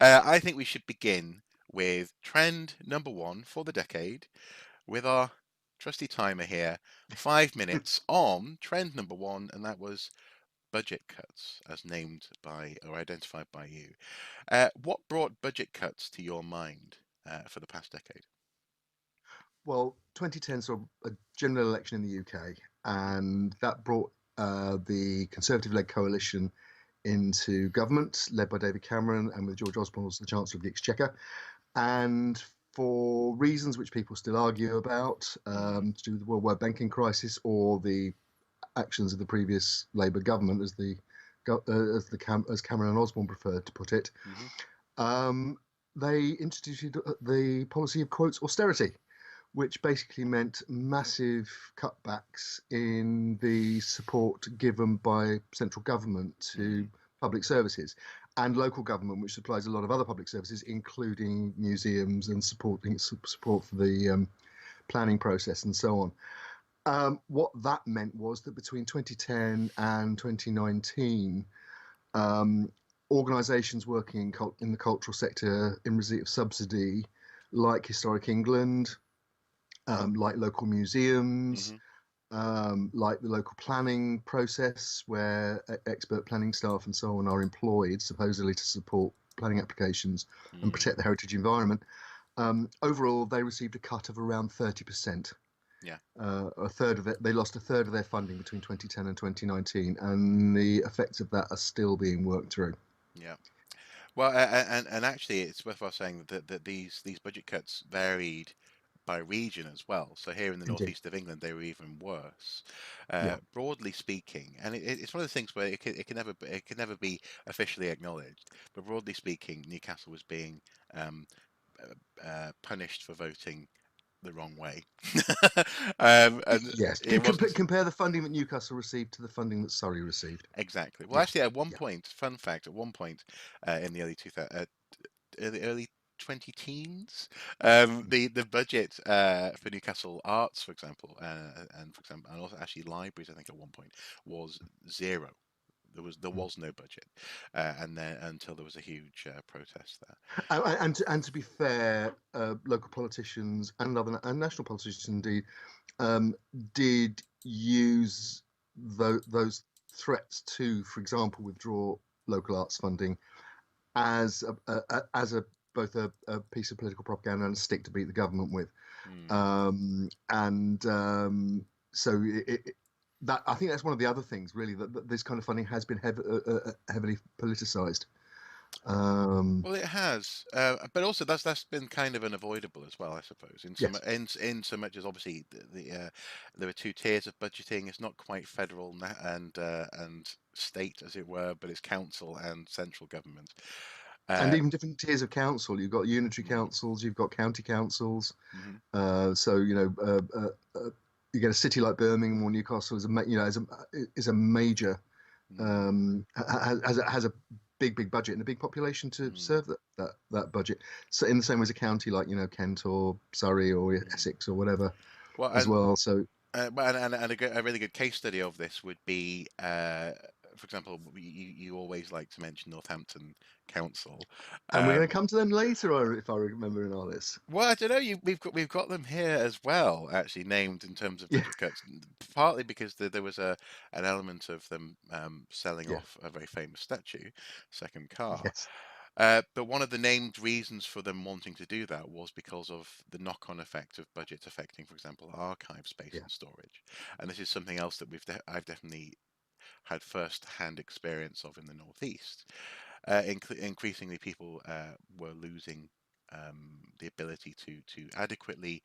I think we should begin with trend number one for the decade with our trusty timer here. 5 minutes on trend number one, and that was budget cuts, as named by or identified by you. What brought budget cuts to your mind for the past decade? Well, 2010 saw a general election in the UK, and that brought the Conservative-led coalition into government, led by David Cameron and with George Osborne as the Chancellor of the Exchequer. And for reasons which people still argue about, to do with the worldwide banking crisis or the actions of the previous Labour government, as Cameron and Osborne preferred to put it, Mm-hmm. um, they instituted the policy of quotes austerity, which basically meant massive cutbacks in the support given by central government to public services and local government, which supplies a lot of other public services, including museums and support for the planning process and so on. What that meant was that between 2010 and 2019, organisations working in the cultural sector in receipt of subsidy, like Historic England, like local museums, Mm-hmm. like the local planning process, where expert planning staff and so on are employed, supposedly to support planning applications and Mm. protect the heritage environment. Overall, they received a cut of around 30%. Yeah. A third of it, they lost a third of their funding between 2010 and 2019, and the effects of that are still being worked through. Yeah. Well, and actually, it's worthwhile saying that these budget cuts varied by region as well. So here in the Indeed. northeast of England, they were even worse. Yeah. Broadly speaking, and it's one of the things where it can never be officially acknowledged. But broadly speaking, Newcastle was being um, punished for voting the wrong way, and Yes. it wasn't Compare the funding that Newcastle received to the funding that Surrey received. exactly. Well, Yeah. actually, at one Yeah. point, fun fact, at one point in the early 20 teens. The budget for Newcastle Arts, for example, and also actually libraries, I think at one point was zero. There was no budget, and then until there was a huge protest there. And to be fair, local politicians and other and national politicians indeed um, did use those threats to, for example, withdraw local arts funding as a both a piece of political propaganda and a stick to beat the government with. Mm. And so that I think that's one of the other things really that this kind of funding has been heavily politicized. Um, Well, it has, but also that's been kind of unavoidable as well, I suppose. yes, In so much as obviously there are two tiers of budgeting. It's not quite federal and state, as it were, but it's council and central government. and Uh, even different tiers of council. You've got unitary mm, councils, you've got county councils. mhm, So you get a city like Birmingham or Newcastle is a major mm, has a big budget and a big population to mm, serve that budget. So in the same way as a county like Kent or Surrey or mm. Essex or whatever Well, as well. So a really good case study of this would be, for example, you always like to mention Northampton Council. and we're Um, going to come to them later, if I remember in our list. well, I don't know. We've got them here as well, actually named in terms of Yeah, budget cuts. Partly because there was an element of them selling yeah, off a very famous statue, Sekhemka. yes, But one of the named reasons for them wanting to do that was because of the knock-on effect of budget affecting, for example, archive space yeah. and storage. And this is something else that I've definitely had first-hand experience of in the Northeast. Increasingly, people were losing the ability to adequately,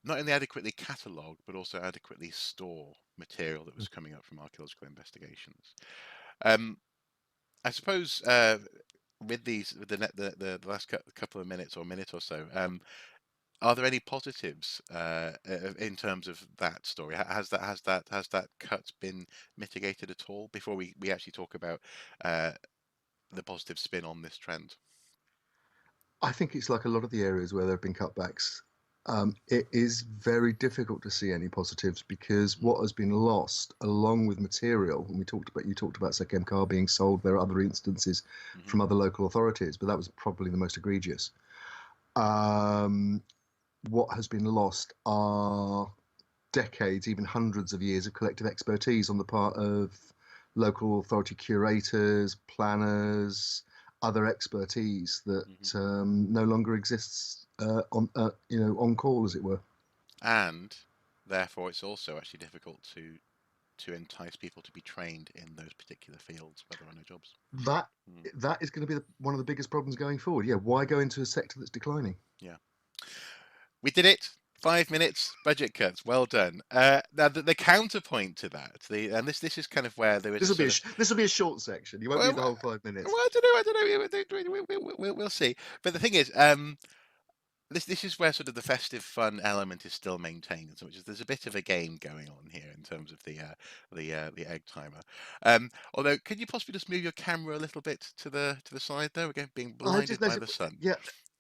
not only adequately catalogue, but also adequately store material that was coming up from archaeological investigations. Um, I suppose with the last couple of minutes or minute or so, are there any positives in terms of that story? Has that cut been mitigated at all before we actually talk about uh, the positive spin on this trend? I think it's like a lot of the areas where there have been cutbacks. It is very difficult to see any positives because what has been lost, along with material, and you talked about Sekhemka being sold. There are other instances Mm-hmm. from other local authorities, but that was probably the most egregious. Um, what has been lost are decades, even hundreds of years of collective expertise on the part of local authority curators, planners, other expertise that Mm-hmm. no longer exists on call, as it were. And therefore, it's also actually difficult to entice people to be trained in those particular fields where there are no jobs. That Mm, that is going to be one of the biggest problems going forward. Yeah, why go into a sector that's declining? yeah, we did it. 5 minutes budget cuts. Well done. Now the counterpoint to that, and this is kind of where there is a sort of This will be a short section. You won't well, need the whole 5 minutes. I don't know. I don't know. We'll see. But the thing is, this is where sort of the festive fun element is still maintained, so there's a bit of a game going on here in terms of the egg timer. Although, could you possibly just move your camera a little bit to the side there? We're being I just blinded by noticed. the sun. Yeah,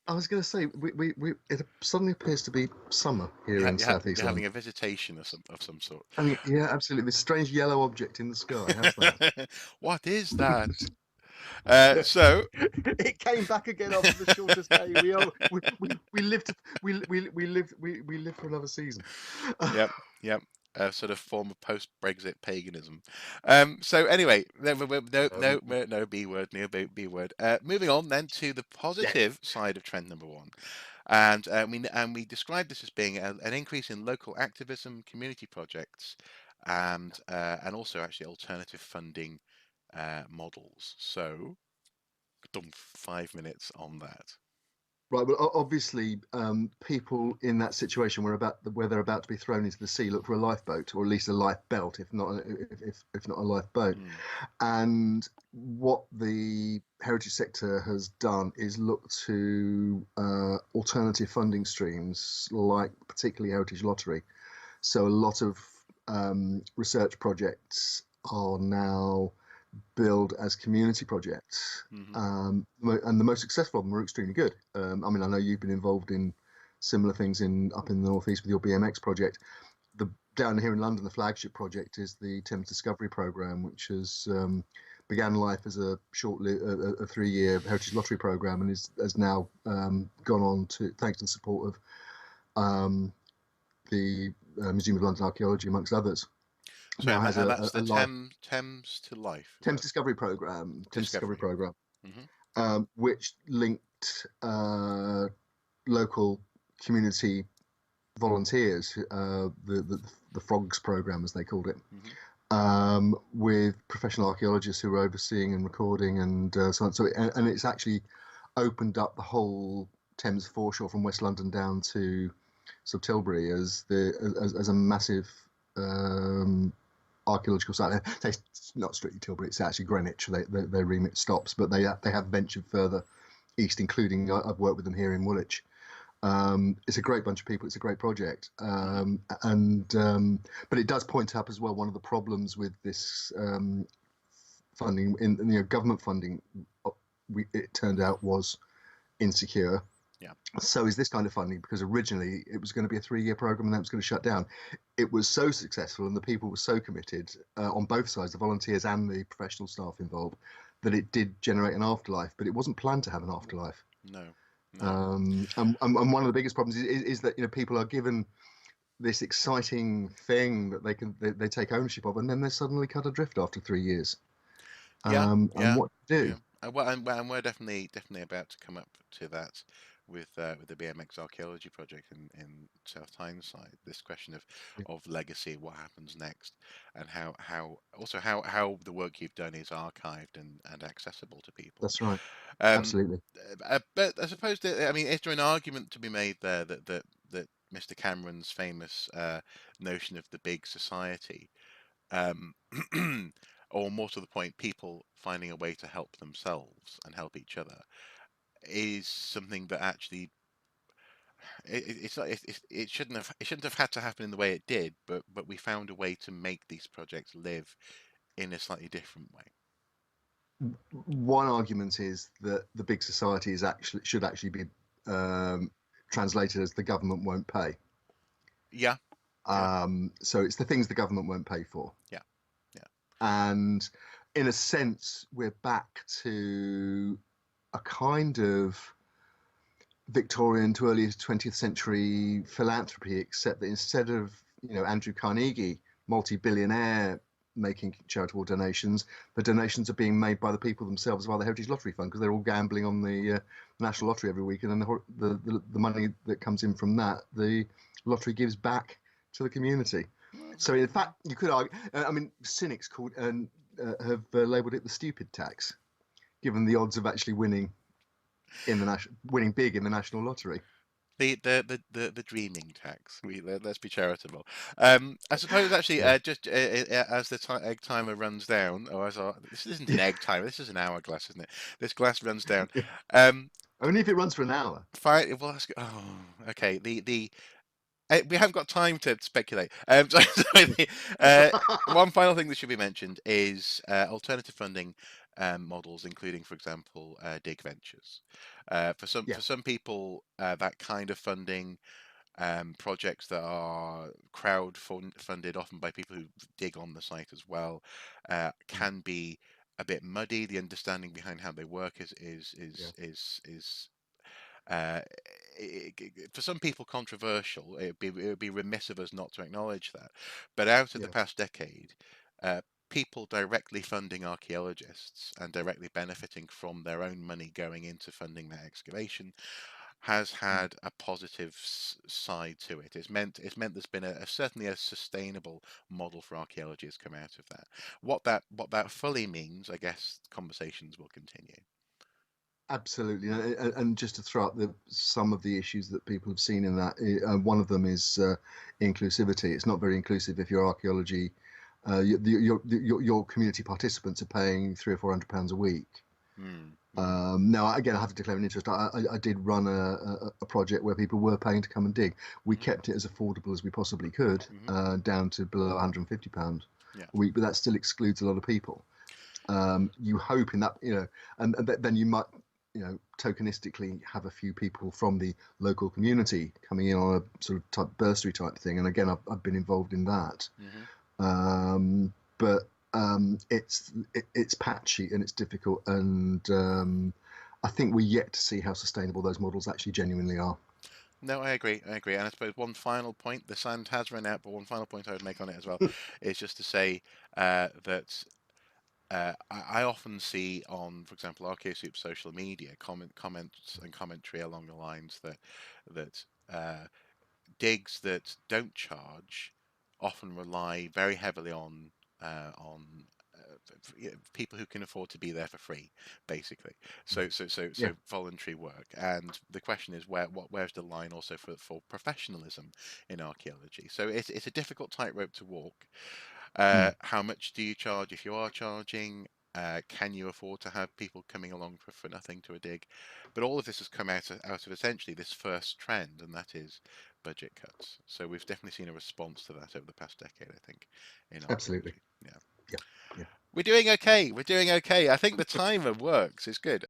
I was going to say it suddenly appears to be summer here in southeast You're having London. a visitation of some sort. I mean, yeah, absolutely. This strange yellow object in the sky. How's that? What is that? So It came back again after the shortest day. We lived we lived for another season. yep, yep. A sort of form of post-Brexit paganism. So anyway, no B word, no B word. Moving on then to the Yeah. positive side of trend number one, and we described this as being an increase in local activism, community projects, and also actually alternative funding models. So, done 5 minutes on that. Right. Well, obviously, people in that situation where they're about to be thrown into the sea look for a lifeboat, or at least a life belt, if not a lifeboat. Mm, And what the heritage sector has done is look to alternative funding streams, like particularly Heritage Lottery. So a lot of research projects are now billed as community projects, hmm and the most successful of them are extremely good. I mean, I know you've been involved in similar things in up in the northeast with your BMX project. The Down here in London, the flagship project is the Thames Discovery Programme, which has began life as a a 3-year heritage lottery program, and has now gone on to, thanks to the support of the Museum of London Archaeology, amongst others, So, now has and that's a the live Thames to Life, is Thames that Discovery Programme, Discovery? Hmm which linked local community volunteers, the Frogs Programme, as they called it, hmm with professional archaeologists who were overseeing and recording and so on. And it's actually opened up the whole Thames foreshore from West London down to sort of Tilbury as a massive um, archaeological site. It's not strictly Tilbury; it's actually Greenwich. Their remit stops, but they have ventured further east, including I've worked with them here in Woolwich. It's a great bunch of people. It's a great project, hmm but it does point up as well one of the problems with this funding in government funding. It turned out was insecure. Yeah. So is this kind of funding, because originally it was going to be a 3-year program and then it was going to shut down. It was so successful and the people were so committed on both sides, the volunteers and the professional staff involved, that it did generate an afterlife, but it wasn't planned to have an afterlife. No. No. And one of the biggest problems is that people are given this exciting thing that they take ownership of, and then they're suddenly cut adrift after 3 years. Yeah. And Yeah. what to do? Yeah. And we're definitely about to come up to that with the BMX archaeology project in South Tyneside. This question Yeah, of legacy, what happens next, and how the work you've done is archived and accessible to people. that's right. Um, Absolutely. but I suppose that, I mean, is there an argument to be made there that Mr. Cameron's famous notion of the big society, um, or more to the point, people finding a way to help themselves and help each other, is something that actually it's not it shouldn't have had to happen in the way it did, but we found a way to make these projects live in a slightly different way. One argument is that the big society should actually be um, translated as the government won't pay. Yeah. Yeah. So it's the things the government won't pay for. Yeah. Yeah. And in a sense, we're back to a kind of Victorian to early 20th century philanthropy, except that instead of, Andrew Carnegie, multi-billionaire, making charitable donations, the donations are being made by the people themselves via the Heritage Lottery Fund, because they're all gambling on the National Lottery every week, and then the money that comes in from that, the lottery gives back to the community. So in fact, you could argue, cynics have labelled it the stupid tax, given the odds of actually winning big in the national lottery. The dreaming tax. Let's be charitable. I suppose actually, Yeah. just as the egg timer runs down, or this isn't an egg timer. This is an hourglass, isn't it? This glass runs down. Only if it runs for an hour. Fine. Well, oh, okay. We haven't got time to speculate. One final thing that should be mentioned is alternative funding models, including, for example, dig ventures. For some people, that kind of funding, projects that are funded, often by people who dig on the site as well, can be a bit muddy. The understanding behind how they work is uh, for some people controversial. It would be remiss of us not to acknowledge that. But out of the past decade, uh, people directly funding archaeologists and directly benefiting from their own money going into funding their excavation has had a positive side to it. It's meant there's been certainly a sustainable model for archaeology has come out of that. What that fully means, I guess, conversations will continue. Absolutely, and just to throw out some of the issues that people have seen in that, one of them is inclusivity. It's not very inclusive if your archaeology, your community participants are paying £300 or £400 a week. Now, again, I have to declare an interest. I did run a project where people were paying to come and dig. We kept it as affordable as we possibly could, down to below £150 a week, but that still excludes a lot of people. You hope in that, and then you might, tokenistically have a few people from the local community coming in on a sort of bursary type thing. And again, I've been involved in that. But it's patchy and it's difficult, and I think we're yet to see how sustainable those models actually genuinely are. No, I agree. And I suppose one final point, the sand has run out, but one final point I would make on it as well is just to say that I often see on, for example, ArchaeoSoup's social media comments and commentary along the lines that digs that don't charge often rely very heavily on people who can afford to be there for free, basically. So voluntary work. And the question is where's the line also for professionalism in archaeology? So it's a difficult tightrope to walk. How much do you charge if you are charging? Can you afford to have people coming along for nothing to a dig? But all of this has come out of essentially this first trend, and that is budget cuts. So we've definitely seen a response to that over the past decade, I think, in archaeology. Absolutely. Yeah. Yeah. We're doing okay. We're doing okay. I think the timer works. It's good.